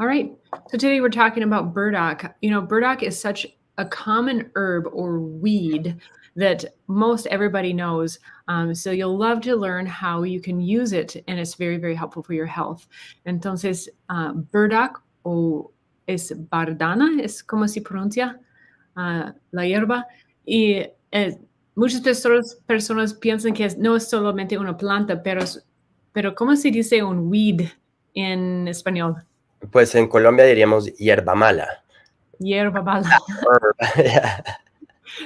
All right. So today we're talking about burdock. Burdock is such a common herb or weed that most everybody knows. So you'll love to learn how you can use it, and it's very, very helpful for your health. Entonces, burdock o es bardana, es como se pronuncia la hierba. Y muchas personas piensan que no es solamente una planta, pero ¿cómo se dice un weed en español? Pues en Colombia diríamos hierba mala. Hierba mala. Herb. Yeah.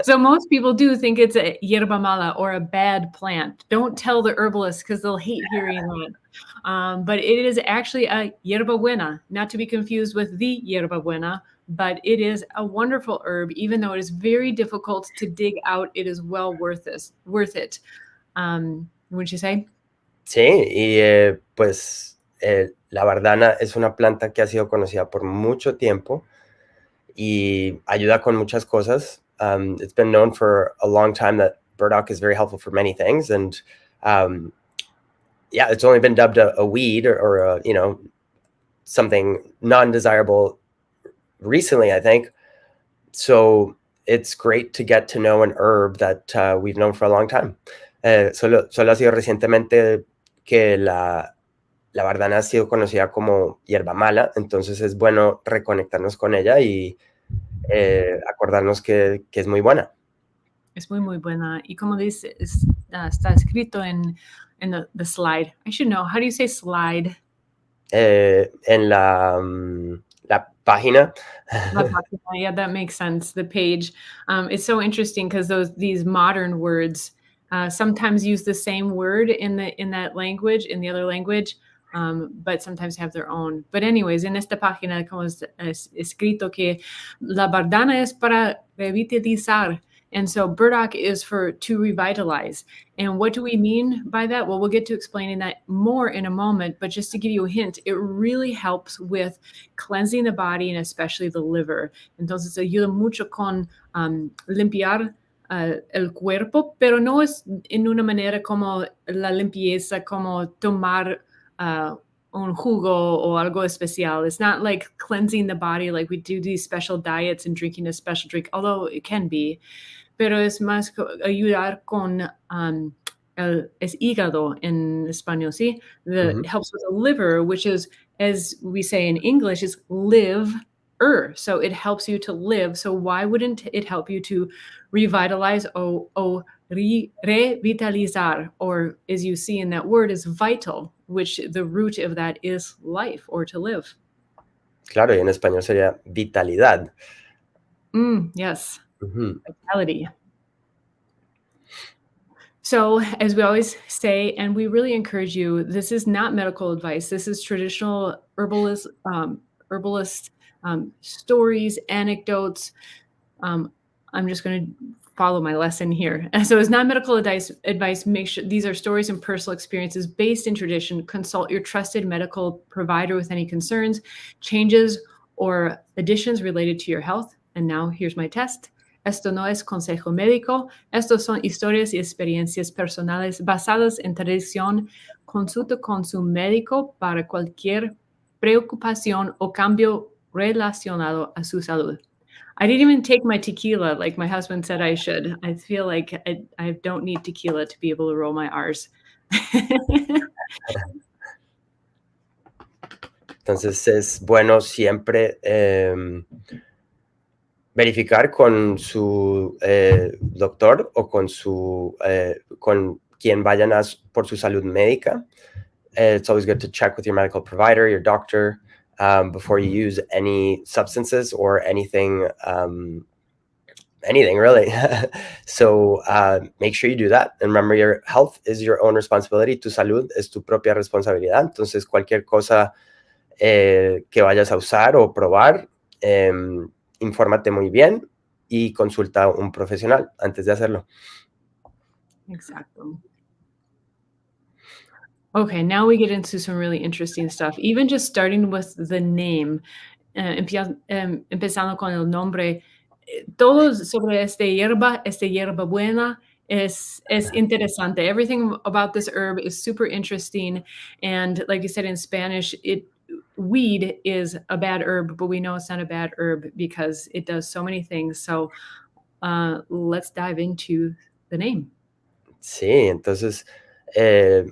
So most people do think it's a hierba mala or a bad plant. Don't tell the herbalist because they'll hate hearing that. But it is actually a hierba buena, not to be confused with the hierba buena, but it is a wonderful herb. Even though it is very difficult to dig out, it is well worth it. Wouldn't you say? Sí, y pues la bardana es una planta que ha sido conocida por mucho tiempo y ayuda con muchas cosas. It's been known for a long time that burdock is very helpful for many things, and yeah, it's only been dubbed a weed or a, something non-desirable recently, I think. So it's great to get to know an herb that we've known for a long time. Solo ha sido recientemente que la bardana ha sido conocida como hierba mala, entonces es bueno reconectarnos con ella y acordarnos que es muy buena. Es muy, muy buena. Y como dice, está escrito en the slide. I should know. How do you say slide? En la página. Yeah, that makes sense. The page. It's so interesting because these modern words sometimes use the same word in that language, in the other language, but sometimes have their own. But anyways, en esta página como es escrito que la bardana es para revitalizar. And so burdock is to revitalize. And what do we mean by that? Well, we'll get to explaining that more in a moment, but just to give you a hint, it really helps with cleansing the body and especially the liver. Entonces ayuda mucho con limpiar el cuerpo, pero no es en una manera como la limpieza, como tomar un jugo o algo especial. It's not like cleansing the body like we do these special diets and drinking a special drink, although it can be. Pero es más ayudar con es hígado en español, ¿sí? It helps with the liver, which is, as we say in English, is live-er. So it helps you to live. So why wouldn't it help you to revitalize o revitalizar? Or as you see in that word is vital, which the root of that is life or to live. Claro, y en español sería vitalidad. Yes. Vitality. So, as we always say, and we really encourage you, this is not medical advice. This is traditional herbalist stories, anecdotes. I'm just going to follow my lesson here. So it's not medical advice. Make sure these are stories and personal experiences based in tradition. Consult your trusted medical provider with any concerns, changes, or additions related to your health. And now here's my test. Esto no es consejo médico. Estos son historias y experiencias personales basadas en tradición. Consulta con su médico para cualquier preocupación o cambio relacionado a su salud. I didn't even take my tequila like my husband said I should. I feel like I don't need tequila to be able to roll my R's. Entonces es bueno siempre verificar con su doctor o con quien vayan por su salud médica. It's always good to check with your medical provider, your doctor, before you use any substances or anything really. So make sure you do that. And remember, your health is your own responsibility. Tu salud es tu propia responsabilidad. Entonces, cualquier cosa que vayas a usar o probar, infórmate muy bien y consulta a un profesional antes de hacerlo. Exactly. Okay, now we get into some really interesting stuff. Even just starting with the name, empezando con el nombre, todo sobre esta hierba buena, es interesante. Everything about this herb is super interesting. And like you said in Spanish, weed is a bad herb, but we know it's not a bad herb because it does so many things. So let's dive into the name. Sí, entonces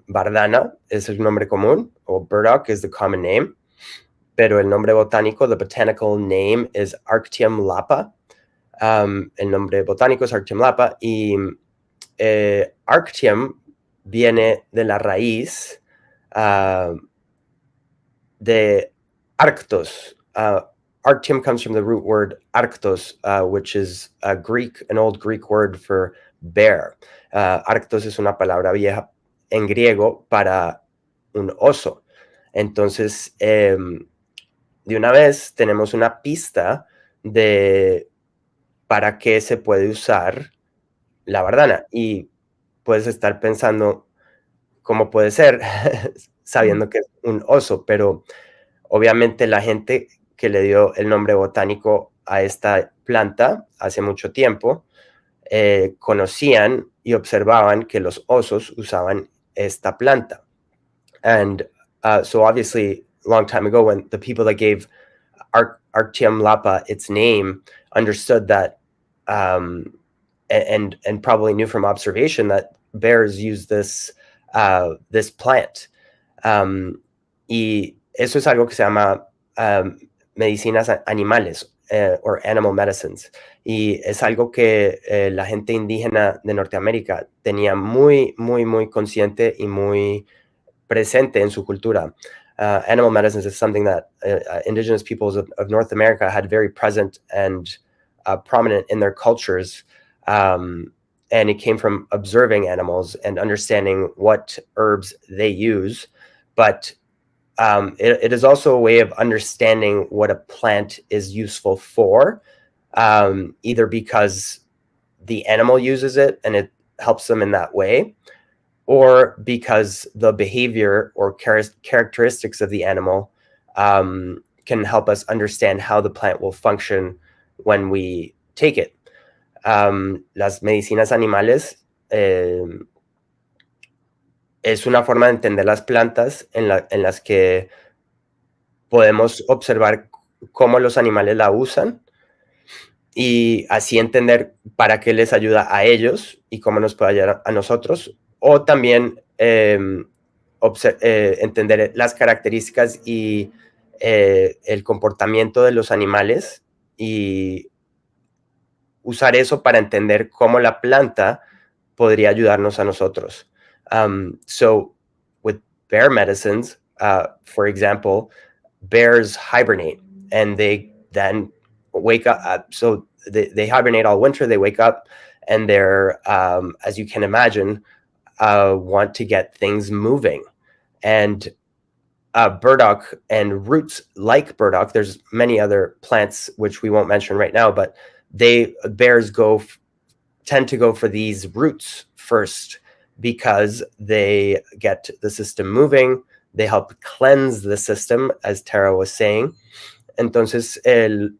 Bardana es el nombre común, o Burdock is the common name, pero el nombre botánico, the botanical name is Arctium lapa. El nombre botánico es Arctium lapa y Arctium viene de la raíz de Arctos. Arctium comes from the root word arctos, which is an old Greek word for bear. Arctos es una palabra vieja en griego para un oso. Entonces, de una vez tenemos una pista de para qué se puede usar la bardana. Y puedes estar pensando cómo puede ser, sabiendo que es un oso, pero obviamente la gente que le dio el nombre botánico a esta planta hace mucho tiempo, conocían y observaban que los osos usaban esta planta. And so obviously, a long time ago, when the people that gave Arctium lapa its name understood that, and probably knew from observation that bears use this plant. Y eso es algo que se llama medicinas animales, or animal medicines. Y es algo que la gente indígena de Norteamérica tenía muy, muy, muy consciente y muy presente en su cultura. Animal medicines is something that indigenous peoples of North America had very present and prominent in their cultures. And it came from observing animals and understanding what herbs they use. But it is also a way of understanding what a plant is useful for, either because the animal uses it and it helps them in that way, or because the behavior or characteristics of the animal can help us understand how the plant will function when we take it. Las medicinas animales es una forma de entender las plantas en las que podemos observar cómo los animales la usan y así entender para qué les ayuda a ellos y cómo nos puede ayudar a nosotros, o también entender las características y el comportamiento de los animales y usar eso para entender cómo la planta podría ayudarnos a nosotros. So with bear medicines, for example, bears hibernate and they then wake up. So they hibernate all winter, they wake up and they're, as you can imagine, want to get things moving. And burdock and roots like burdock, there's many other plants which we won't mention right now, but bears tend to go for these roots first because they get the system moving, they help cleanse the system, as Tara was saying. Entonces,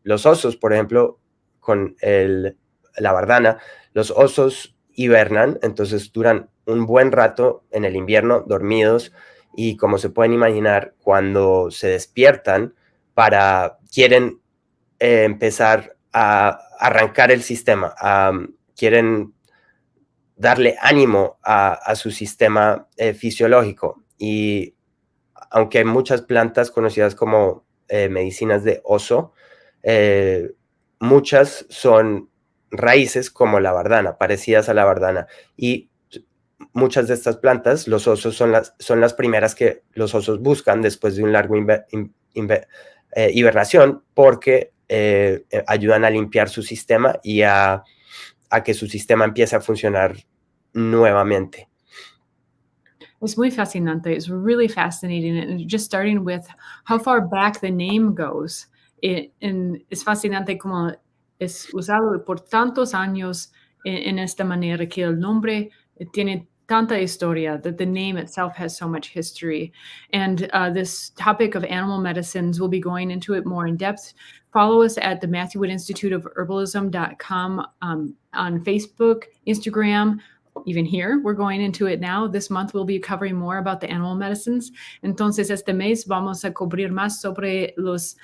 los osos, por ejemplo, con la bardana, los osos hibernan, entonces duran un buen rato en el invierno dormidos, y como se pueden imaginar, cuando se despiertan, quieren empezar a arrancar el sistema, quieren darle ánimo a su sistema fisiológico. Y aunque hay muchas plantas conocidas como medicinas de oso, muchas son raíces como la bardana, parecidas a la bardana. Y muchas de estas plantas, los osos son las primeras que los osos buscan después de un largo hibernación, porque ayudan a limpiar su sistema y a que su sistema empiece a funcionar nuevamente. It's muy fascinante. It's really fascinating. And just starting with how far back the name goes. Es fascinante como es usado por tantos años en esta manera que el nombre tiene tanta historia, that the name itself has so much history. And this topic of animal medicines, we'll be going into it more in depth. Follow us at the Matthew Wood Institute of Herbalism.com on Facebook, Instagram. even here. We're going into it now. This month we'll be covering more about the animal medicines. Entonces, este mes vamos a cubrir más sobre las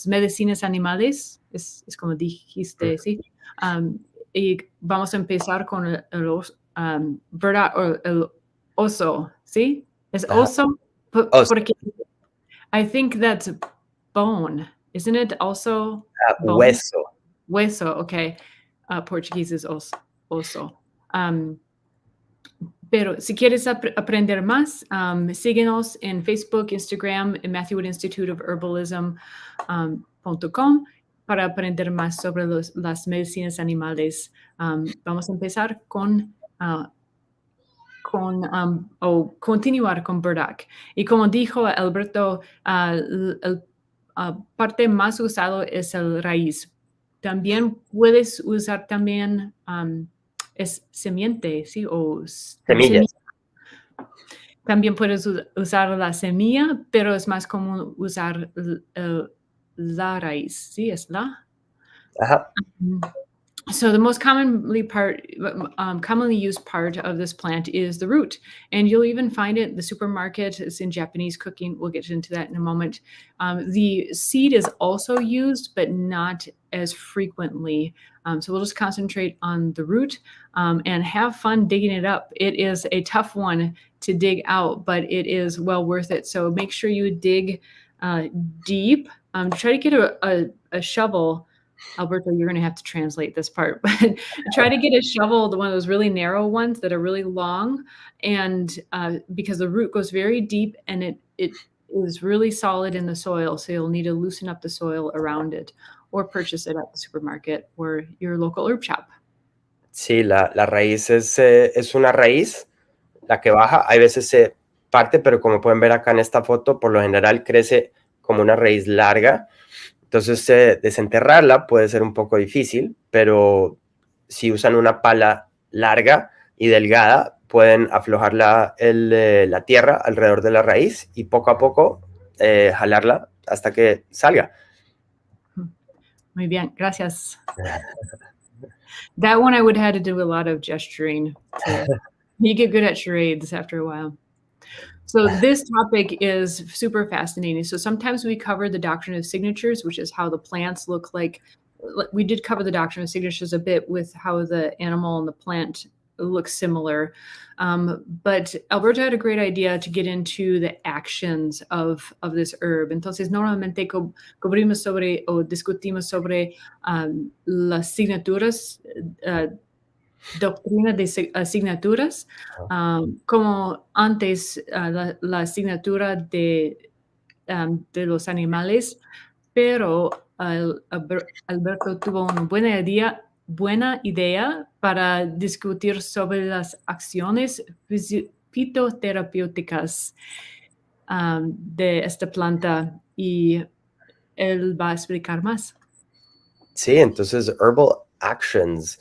medicinas animales. Es como dijiste, ¿sí? Y vamos a empezar con el Burdock, o el oso, ¿sí? Es oso, Oso. porque I think that's bone. Isn't it also bone? Hueso. Hueso, okay. Portuguese is oso. Pero si quieres aprender más, síguenos en Facebook, Instagram, en Matthew Wood Institute of Herbalism.com para aprender más sobre las medicinas animales. Vamos a empezar o continuar con Burdock. Y como dijo Alberto, parte más usado es el raíz. También puedes usar también es semiente, ¿sí? O Semillas. También puedes usar la semilla, pero es más común usar la raíz, ¿sí? Es la. Ajá. So the most commonly used part of this plant is the root, and you'll even find it in the supermarket. It's in Japanese cooking. We'll get into that in a moment. The seed is also used, but not as frequently. So we'll just concentrate on the root and have fun digging it up. It is a tough one to dig out, but it is well worth it. So make sure you dig deep. Try to get a shovel. Alberto, you're going to have to translate this part, but try to get a shovel, one of those really narrow ones that are really long, and because the root goes very deep and it is really solid in the soil, so you'll need to loosen up the soil around it or purchase it at the supermarket or your local herb shop. Sí, la raíz es una raíz, la que baja, hay veces se parte, pero como pueden ver acá en esta foto, por lo general crece como una raíz larga. Entonces, desenterrarla puede ser un poco difícil, pero si usan una pala larga y delgada, pueden aflojar la tierra alrededor de la raíz y poco a poco jalarla hasta que salga. Muy bien, gracias. That one I would have to do a lot of gesturing. You get good at charades after a while. So this topic is super fascinating. So sometimes we cover the doctrine of signatures, which is how the plants look like. We did cover the doctrine of signatures a bit with how the animal and the plant look similar. But Alberto had a great idea to get into the actions of this herb. Entonces, normalmente cubrimos sobre o discutimos sobre las signaturas, doctrina de asignaturas, como antes la asignatura de los animales, pero Alberto tuvo una buena idea para discutir sobre las acciones fitoterapéuticas de esta planta y él va a explicar más. Sí, entonces herbal actions.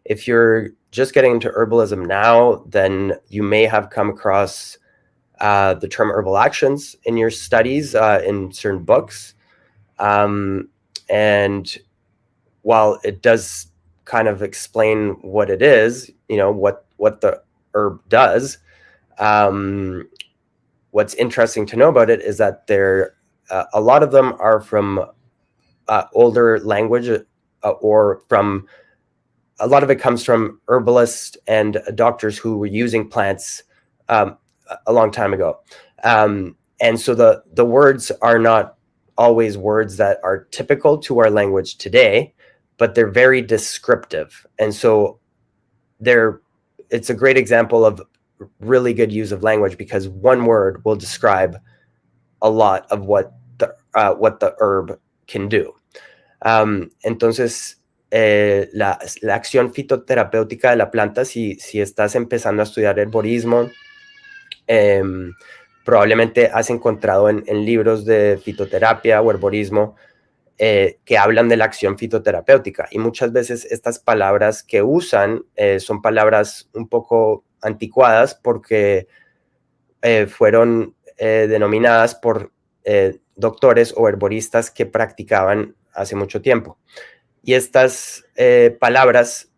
If you're just getting into herbalism now, then you may have come across the term herbal actions in your studies in certain books. And while it does kind of explain what it is, you know, what the herb does, what's interesting to know about it is that a lot of them are from older language or from a lot of it comes from herbalists and doctors who were using plants a long time ago. And so the words are not always words that are typical to our language today, but they're very descriptive. And so it's a great example of really good use of language because one word will describe a lot of what the herb can do. Entonces, la acción fitoterapéutica de la planta, si estás empezando a estudiar herborismo, probablemente has encontrado en libros de fitoterapia o herborismo que hablan de la acción fitoterapéutica. Y muchas veces estas palabras que usan son palabras un poco anticuadas porque fueron denominadas por doctores o herboristas que practicaban hace mucho tiempo. Y estas palabras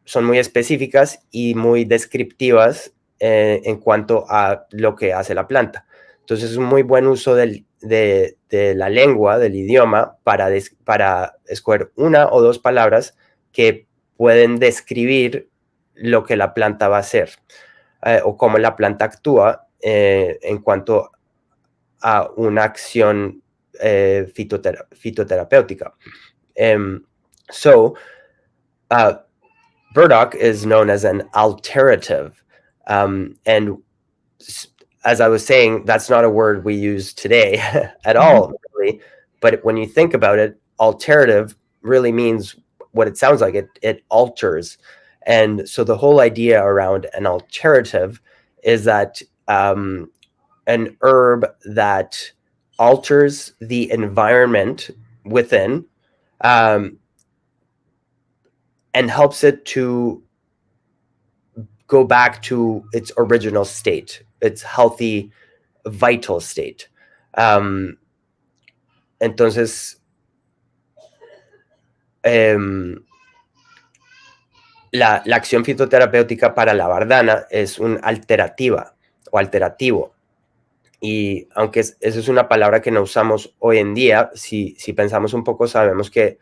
son muy específicas y muy descriptivas en cuanto a lo que hace la planta. Entonces es un muy buen uso de la lengua, del idioma, para escoger una o dos palabras que pueden describir lo que la planta va a hacer o cómo la planta actúa en cuanto a una acción fitoterapéutica. So, Burdock is known as an alterative. And as I was saying, that's not a word we use today at all, really. But when you think about it, alterative really means what it sounds like. It alters. And so the whole idea around an alterative is that an herb that alters the environment within and helps it to go back to its original state, its healthy, vital state. Entonces, la acción fitoterapéutica para la bardana es una alterativa o alterativo. Y aunque esa es una palabra que no usamos hoy en día, si pensamos un poco, sabemos que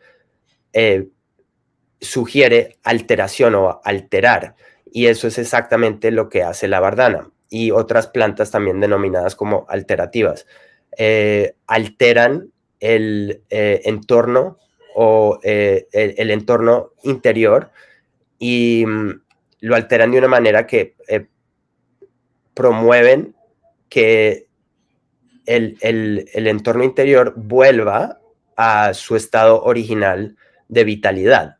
sugiere alteración o alterar. Y eso es exactamente lo que hace la bardana y otras plantas también denominadas como alterativas. Alteran el entorno o el entorno interior y lo alteran de una manera que promueven que el entorno interior vuelva a su estado original de vitalidad.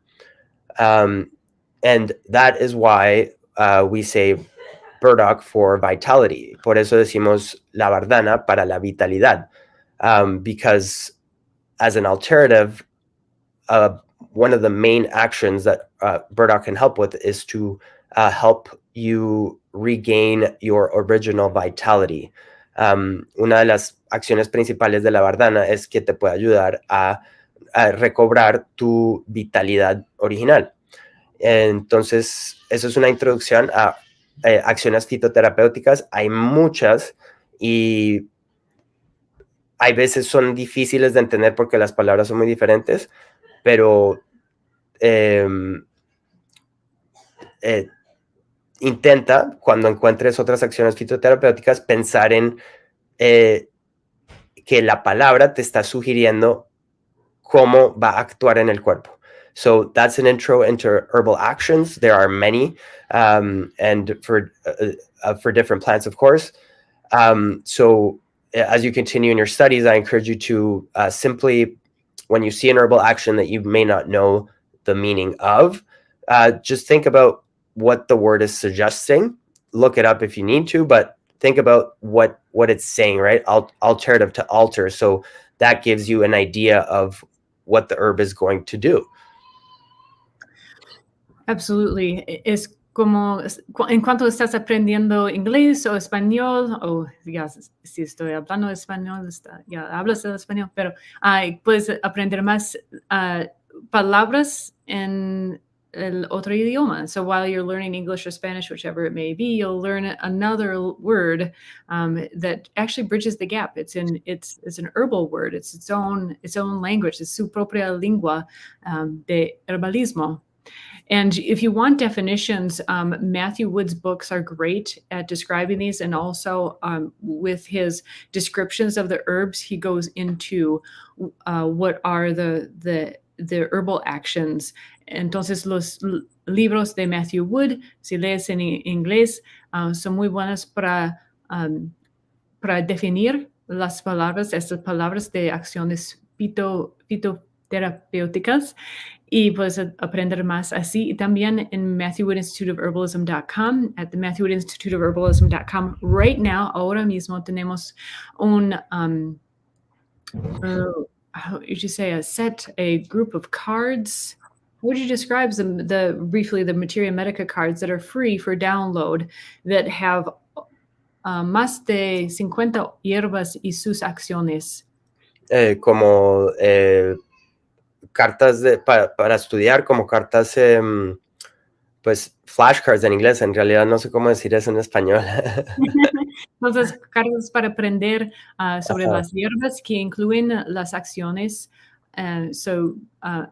And that is why we say Burdock for vitality. Por eso decimos la bardana para la vitalidad. Because as an alternative, one of the main actions that Burdock can help with is to help you regain your original vitality. Una de las acciones principales de la bardana es que te puede ayudar a recobrar tu vitalidad original. Entonces, eso es una introducción a acciones fitoterapéuticas. Hay muchas y hay veces son difíciles de entender porque las palabras son muy diferentes, pero intenta, cuando encuentres otras acciones fitoterapéuticas, pensar en que la palabra te está sugiriendo cómo va a actuar en el cuerpo. So that's an intro into herbal actions. There are many, and for different plants, of course. So as you continue in your studies, I encourage you to simply, when you see an herbal action that you may not know the meaning of, just think about what the word is suggesting. Look it up if you need to, but think about what it's saying, right? Alterative, to alter. So that gives you an idea of what the herb is going to do. Absolutely. Es como en cuanto estás aprendiendo inglés o español, o ya si estoy hablando español, ya hablas el español, pero puedes aprender más palabras en el otro idioma. So while you're learning English or Spanish, whichever it may be, you'll learn another word that actually bridges the gap. It's an herbal word. It's its own language. It's su propia lengua de herbalismo. And if you want definitions, Matthew Wood's books are great at describing these. And also with his descriptions of the herbs, he goes into what are the herbal actions. Entonces, los libros de Matthew Wood, si lees en inglés, son muy buenos para definir las palabras, estas palabras de acciones fitoterapéuticas. Y pues aprender más así. Y también en MatthewWoodInstituteofHerbalism.com, at the MatthewWoodInstituteofHerbalism.com. Right now, ahora mismo tenemos un, how would you say, a group of cards. How would you describe them, briefly the Materia Medica cards that are free for download that have más de 50 hierbas y sus acciones? Como cartas para estudiar, como cartas pues flashcards en inglés, en realidad no sé cómo decir eso en español. Entonces, cartas para aprender sobre Ajá. las hierbas que incluyen las acciones.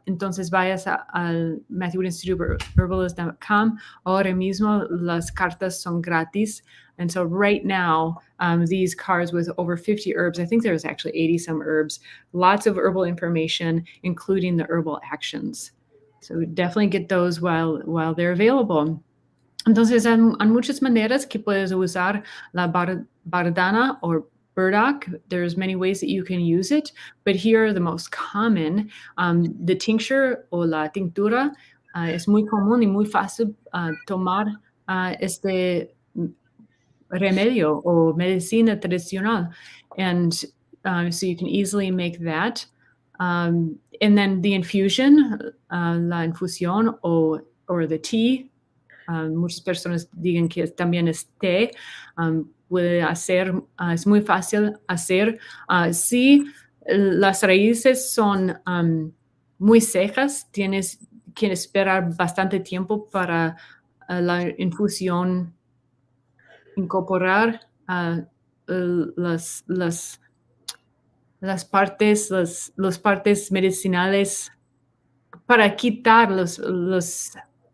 Entonces vayas al MatthewWoods.herbalism.com. Ahora mismo las cartas son gratis. And so right now, these cards with over 50 herbs, I think there's actually 80 some herbs, lots of herbal information, including the herbal actions. So definitely get those while they're available. Entonces, hay muchas maneras que puedes usar la Bardana or Burdock. There's many ways that you can use it, but here are the most common. The tincture o la tintura es muy común y muy fácil tomar este remedio o medicina tradicional. And so you can easily make that. And then the infusion, la infusión or the tea, muchas personas digan que también es té, puede hacer, es muy fácil hacer. Si las raíces son muy secas, tienes que esperar bastante tiempo para la infusión incorporar las partes, las partes medicinales para quitar los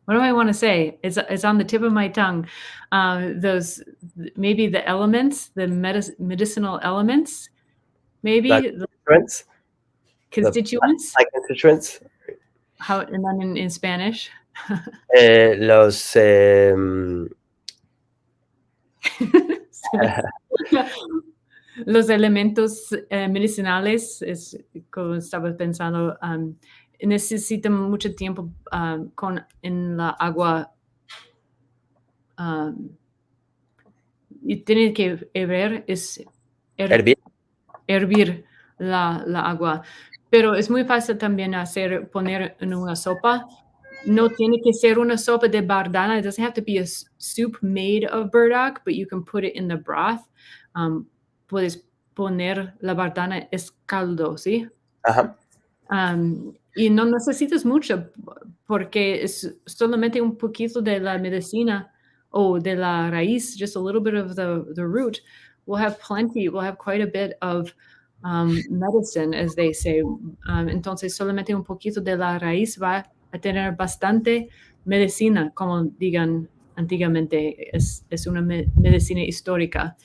what do I want to say? It's on the tip of my tongue. Those maybe the elements, the medicinal elements, Like maybe the constituents, the constituents. like constituents, How and then in Spanish. los Los elementos medicinales, es como estaba pensando, necesitan mucho tiempo en la agua. Y tiene que hervir, hervir. hervir la agua. Pero es muy fácil también poner en una sopa. No tiene que ser una sopa de Bardana. It doesn't have to be a soup made of burdock, but you can put it in the broth. Puedes poner la Bardana, es caldo, ¿sí? Ajá. Y no necesitas mucho porque es solamente un poquito de la medicina o de la raíz, just a little bit of the root. We'll have plenty, we'll have quite a bit of medicine, as they say. Entonces solamente un poquito de la raíz va a tener bastante medicina, como digan antiguamente, es una medicina histórica.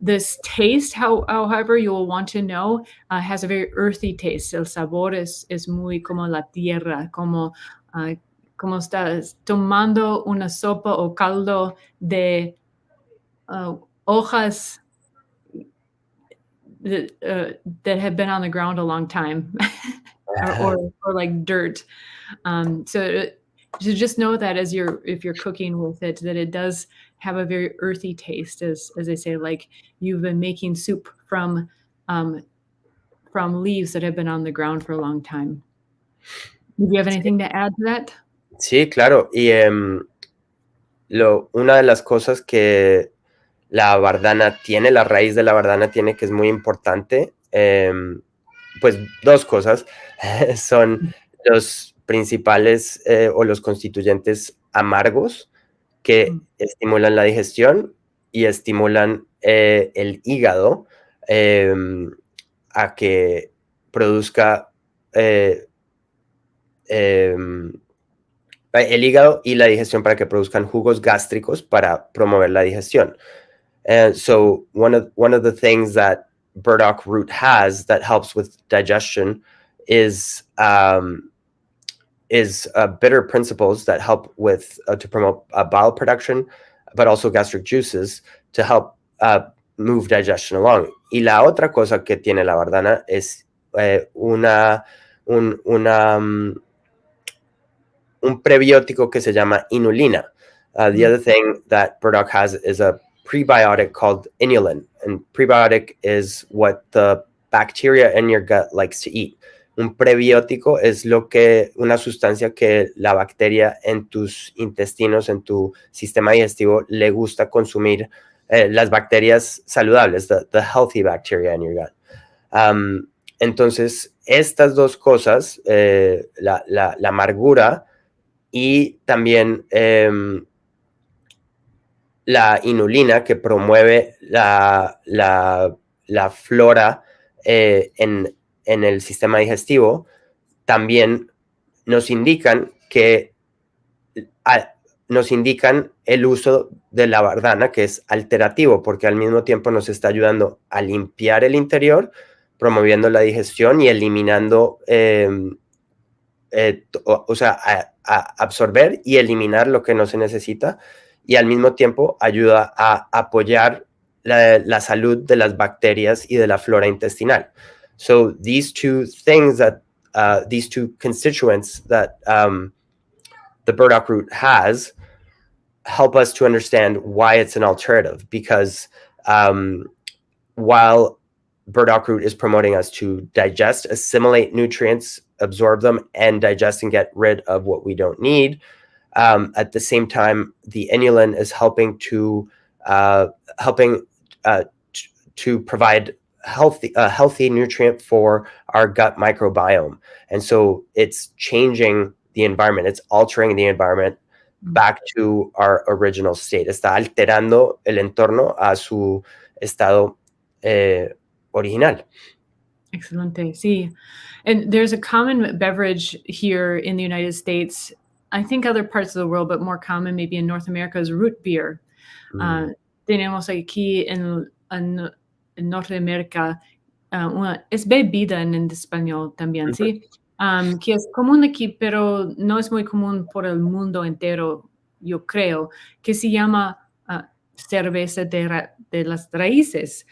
This taste, however, you will want to know, has a very earthy taste. El sabor es muy como la tierra, como estás tomando una sopa o caldo de hojas that have been on the ground a long time, or like dirt. So just know that if you're cooking with it, that it does have a very earthy taste, as they say, like you've been making soup from leaves that have been on the ground for a long time. Do you have anything to add to that? Sí, claro. Y una de las cosas que la bardana tiene, la raíz de la bardana tiene, que es muy importante, pues dos cosas, son los principales o los constituyentes amargos que estimulan la digestión y estimulan el hígado a que produzca el hígado y la digestión para que produzcan jugos gástricos para promover la digestión. So one of the things that burdock root has that helps with digestion is bitter principles that help with to promote bowel production, but also gastric juices to help move digestion along. Y la otra cosa que tiene la bardana es un prebiótico que se llama inulina. The other thing that burdock has is a prebiotic called inulin, and prebiotic is what the bacteria in your gut likes to eat. Un prebiótico es una sustancia que la bacteria en tus intestinos, en tu sistema digestivo, le gusta consumir, las bacterias saludables, the healthy bacteria in your gut. Entonces, estas dos cosas, la amargura y también la inulina, que promueve la flora en el sistema digestivo, también nos indican el uso de la bardana, que es alterativo, porque al mismo tiempo nos está ayudando a limpiar el interior, promoviendo la digestión y eliminando, o sea, a absorber y eliminar lo que no se necesita, y al mismo tiempo ayuda a apoyar la salud de las bacterias y de la flora intestinal. So these two things these two constituents that the burdock root has help us to understand why it's an alternative, because while burdock root is promoting us to digest, assimilate nutrients, absorb them, and digest and get rid of what we don't need, at the same time, the inulin is helping to provide healthy nutrient for our gut microbiome. And so it's changing the environment. It's altering the environment back to our original state. Está alterando el entorno a su estado original. Excelente, sí. And there's a common beverage here in the United States, I think other parts of the world, but more common maybe in North America, is root beer. Tenemos aquí en Norteamérica, es bebida en español también, ¿sí? Que es común aquí, pero no es muy común por el mundo entero, yo creo, que se llama cerveza de las raíces,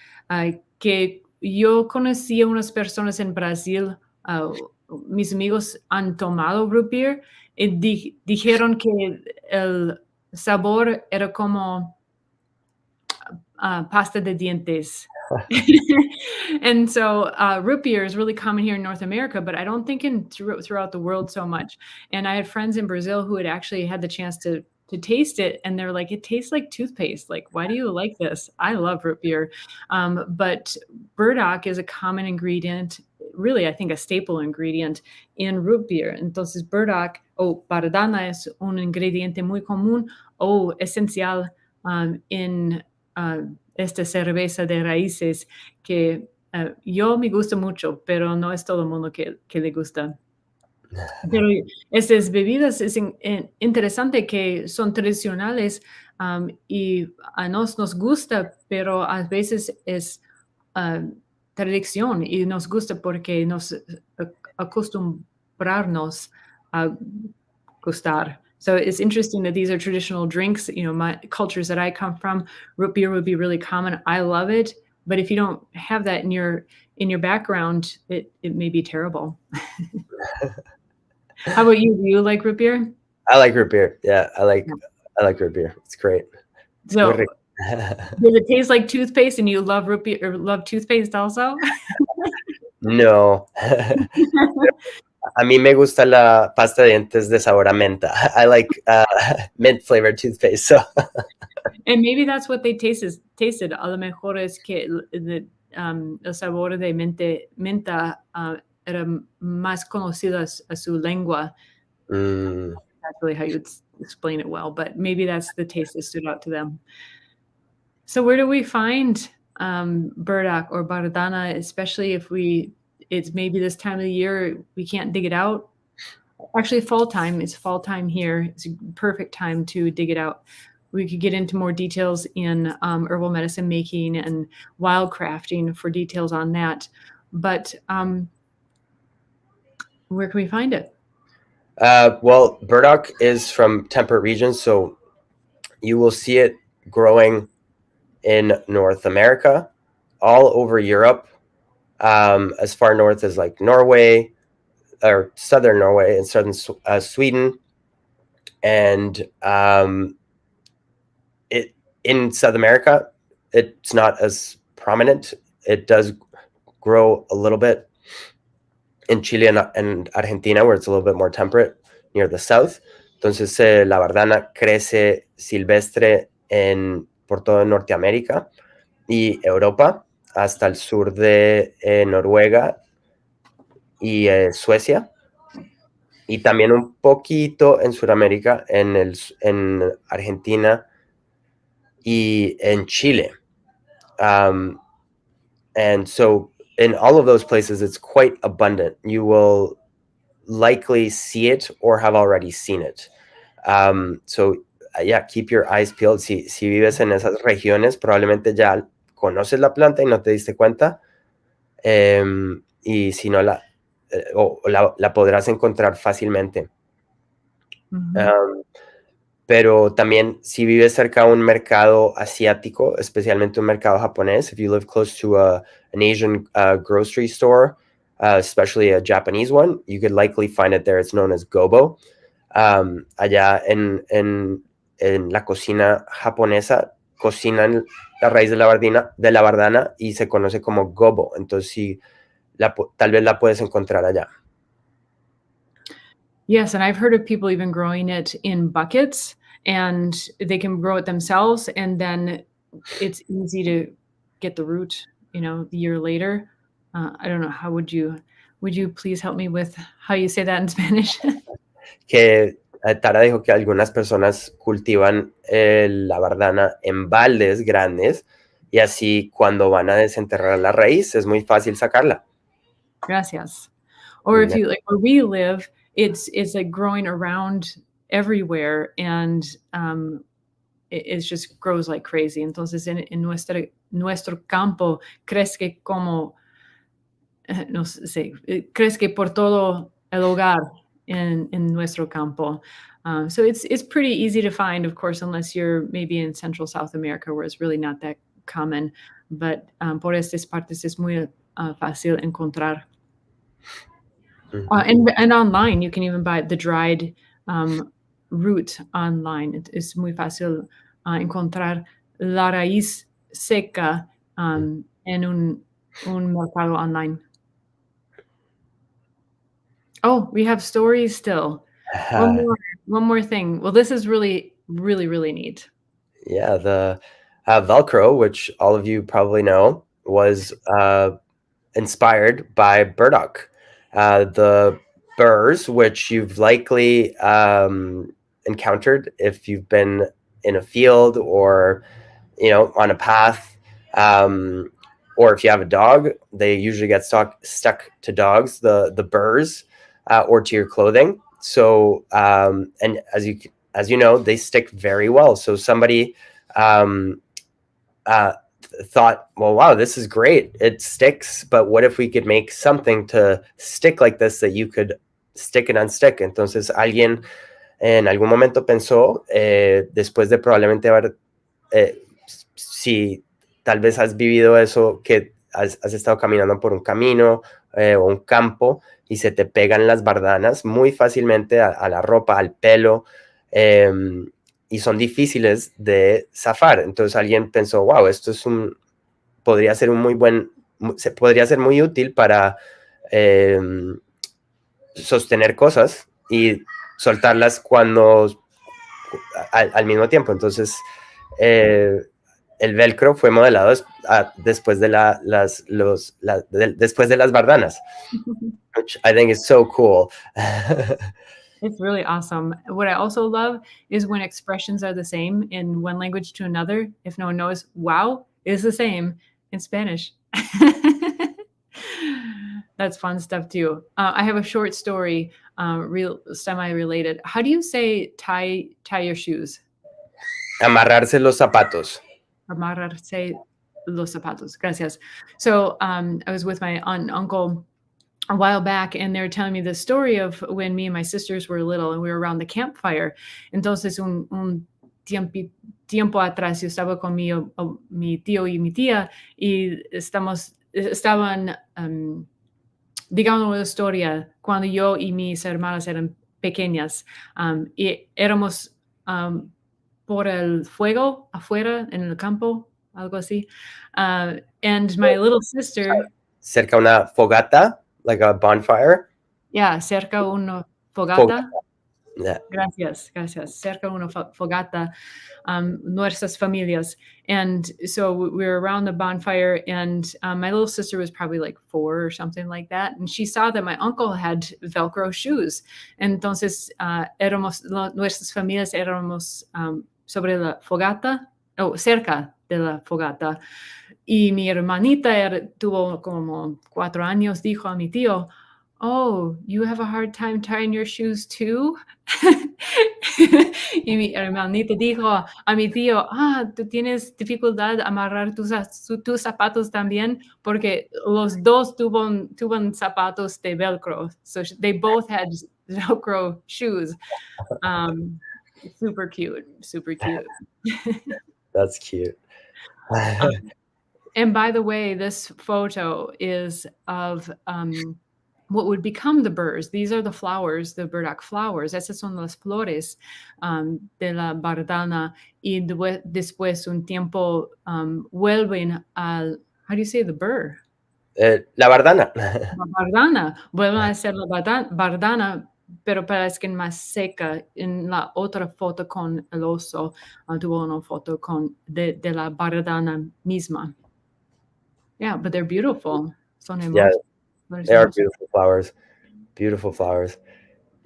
que yo conocí a unas personas en Brasil, mis amigos han tomado root beer y dijeron que el sabor era como pasta de dientes. And so root beer is really common here in North America, but I don't think throughout the world so much. And I had friends in Brazil who had actually had the chance to taste it, and they're like, it tastes like toothpaste. Like, why do you like this? I love root beer. But burdock is a common ingredient, really, I think a staple ingredient in root beer. Entonces, burdock o bardana es un ingrediente muy común o esencial en esta cerveza de raíces que yo me gusta mucho, pero no es todo el mundo que le gusta. Pero estas bebidas es interesante que son tradicionales y a nos gusta, pero a veces es tradición y nos gusta porque nos acostumbrarnos a gustar. So it's interesting that these are traditional drinks. You know, my cultures that I come from, root beer would be really common. I love it, but if you don't have that in your background, it may be terrible. How about you? Do you like root beer? I like root beer. Yeah, I like root beer. It's great. So, does it taste like toothpaste, and you love root beer or love toothpaste also? No. A mí me gusta la pasta de dientes de sabor a menta. I like mint flavored toothpaste. So. And maybe that's what they tasted. A lo mejor es que el sabor de menta era más conocido a su lengua. That's really how you would explain it well, but maybe that's the taste that stood out to them. So where do we find burdock or bardana, especially if it's maybe this time of the year we can't dig it out? Actually, fall time. It's fall time here. It's a perfect time to dig it out. We could get into more details in herbal medicine making and wildcrafting for details on that. But where can we find it? Well, burdock is from temperate regions, so you will see it growing in North America, all over Europe, as far north as like Norway, or southern Norway, and southern Sweden, and in South America, it's not as prominent. It does grow a little bit in Chile and Argentina, where it's a little bit more temperate near the south. Entonces, la bardana crece silvestre por toda Norteamérica y Europa, hasta el sur de Noruega y Suecia. y también un poquito en Sudamérica, en Argentina y en Chile. Um, and so in all of those places, it's quite abundant. You will likely see it or have already seen it. So, yeah, keep your eyes peeled. Si vives en esas regiones, probablemente ya conoces la planta y no te diste cuenta. Y si no, la podrás encontrar fácilmente. Pero también si vives cerca de un mercado asiático, especialmente un mercado japonés, if you live close to an Asian grocery store, especially a Japanese one, you could likely find it there. It's known as gobo. Allá en la cocina japonesa cocinan la raíz de la bardana y se conoce como gobo. Entonces, sí, tal vez la puedes encontrar allá. Yes, and I've heard of people even growing it in buckets, and they can grow it themselves, and then it's easy to get the root, the year later. I don't know, how would you please help me with how you say that in Spanish? Que Tara dijo que algunas personas cultivan la bardana en baldes grandes y así cuando van a desenterrar la raíz es muy fácil sacarla. Gracias. Or if you like where we live, it's like growing around everywhere, and it just grows like crazy. Entonces en nuestro campo crece como no sé, crece por todo el hogar in nuestro campo. So it's pretty easy to find, of course, unless you're maybe in Central South America, where it's really not that common. But por estas partes es muy fácil encontrar. And online, you can even buy the dried root online. Es muy fácil encontrar la raíz seca en un mercado online. Oh, we have stories still. One more thing. Well, this is really, really, really neat. Yeah, the Velcro, which all of you probably know, was inspired by Burdock. The burrs, which you've likely encountered if you've been in a field or on a path, or if you have a dog, they usually get stuck to dogs, the burrs, or to your clothing. So and as you know, they stick very well. So somebody thought, well, wow, this is great. It sticks, but what if we could make something to stick like this that you could stick and unstick? Entonces alguien en algún momento pensó, después de probablemente haber, si tal vez has vivido eso, que has estado caminando por un camino o un campo y se te pegan las bardanas muy fácilmente a la ropa, al pelo, y son difíciles de zafar. Entonces alguien pensó, wow, esto podría ser podría ser muy útil para sostener cosas y soltarlas al mismo tiempo. Entonces el velcro fue modelado después de después de las bardanas, which I think is so cool. It's really awesome. What I also love is when expressions are the same in one language to another. If no one knows, wow is the same in Spanish. That's fun stuff too. I have a short story, semi-related. How do you say tie your shoes? Amarrarse los zapatos. Amarrarse los zapatos. Gracias. So I was with my aunt and uncle a while back, and they were telling me the story of when me and my sisters were little and we were around the campfire. Entonces un tiempo atrás yo estaba con mi tío y mi tía y estaban digamos una historia cuando yo y mis hermanas eran pequeñas, y éramos por el fuego afuera en el campo, algo así. And my little sister... Cerca una fogata, like a bonfire. Yeah, cerca una fogata. Yeah. Gracias, gracias. Cerca una fogata, nuestras familias. And so we were around the bonfire, and my little sister was probably like 4 or something like that. And she saw that my uncle had Velcro shoes. Entonces, nuestras familias éramos sobre la fogata, o cerca de la fogata. Y mi hermanita tuvo como 4 años, dijo a mi tío, "Oh, you have a hard time tying your shoes too?" Y mi hermanita dijo a mi tío, ¿tú tienes dificultad amarrar tus zapatos también? Porque los dos tuvo zapatos de Velcro. So they both had Velcro shoes. Super cute, super cute. That's cute. And by the way, this photo is of what would become the burrs. These are the flowers, the burdock flowers. Esas son las flores de la Bardana. Y después un tiempo vuelven al, how do you say the burr? La Bardana. La Bardana. Vuelven a ser la Bardana, pero parece que más seca. En la otra foto con el oso, tuvo una foto de la Bardana misma. Yeah, but they're beautiful. Son Yeah, hermosos. they are beautiful flowers. Beautiful flowers.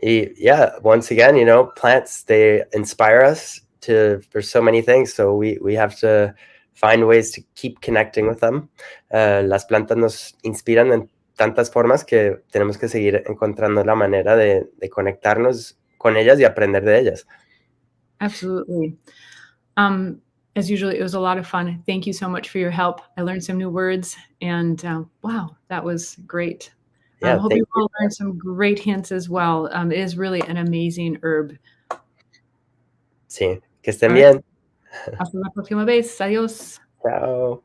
Yeah, once again, plants, they inspire us for so many things. So we have to find ways to keep connecting with them. Las plantas nos inspiran en tantas formas que tenemos que seguir encontrando la manera de conectarnos con ellas y aprender de ellas. Absolutely. As usual, it was a lot of fun. Thank you so much for your help. I learned some new words, and wow, that was great. I Yeah, hope you all learned some great hints as well. It is really an amazing herb. Sí, que estén bien. Hasta la próxima vez. Adiós. Chao.